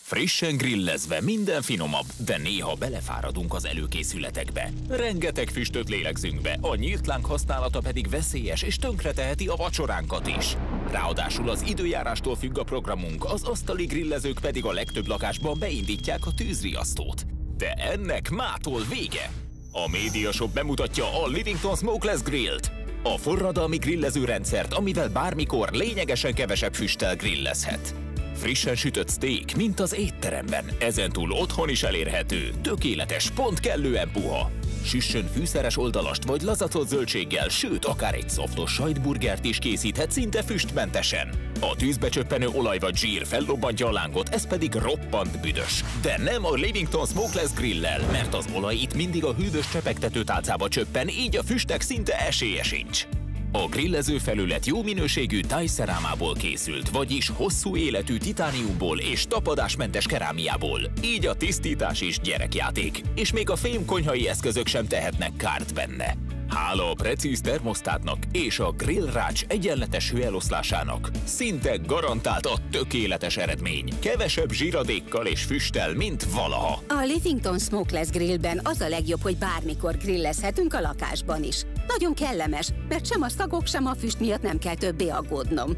Frissen grillezve minden finomabb, de néha belefáradunk az előkészületekbe. Rengeteg füstöt lélegzünk be, a nyílt láng használata pedig veszélyes és tönkreteheti a vacsoránkat is. Ráadásul az időjárástól függ a programunk, az asztali grillezők pedig a legtöbb lakásban beindítják a tűzriasztót. De ennek mától vége! A Mediashop bemutatja a Livington Smokeless Grillt, a forradalmi grillezőrendszert, amivel bármikor lényegesen kevesebb füsttel grillezhet. Frissen sütött steak, mint az étteremben, ezentúl otthon is elérhető, tökéletes, pont kellően puha. Süssön fűszeres oldalast vagy lazacolt zöldséggel, sőt, akár egy szoftos sajtburgert is készíthet szinte füstmentesen. A tűzbe csöppenő olaj vagy zsír fellobbantja a lángot, ez pedig roppant büdös. De nem a Livington Smokeless Grill-lel, mert az olaj itt mindig a hűvös csepegtető tálcába csöppen, így a füstek szinte esélye sincs. A grillező felület jó minőségű tájszerámából készült, vagyis hosszú életű titániumból és tapadásmentes kerámiából. Így a tisztítás is gyerekjáték, és még a fém konyhai eszközök sem tehetnek kárt benne. Hála a precíz termosztátnak és a grillrács egyenletes hőeloszlásának szinte garantált a tökéletes eredmény, kevesebb zsíradékkal és füsttel, mint valaha. A Livington Smokeless Grillben az a legjobb, hogy bármikor grillezhetünk a lakásban is. Nagyon kellemes, mert sem a szagok, sem a füst miatt nem kell többé aggódnom.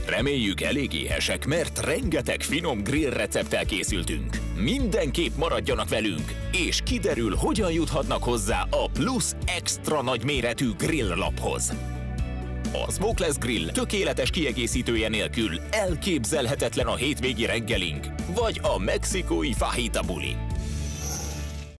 Reméljük elég éhesek, mert rengeteg finom grill recepttel készültünk. Mindenképp maradjanak velünk, és kiderül, hogyan juthatnak hozzá a plusz extra nagyméretű grilllaphoz. A Smokeless Grill tökéletes kiegészítője nélkül elképzelhetetlen a hétvégi reggelink, vagy a mexikói fajita buli.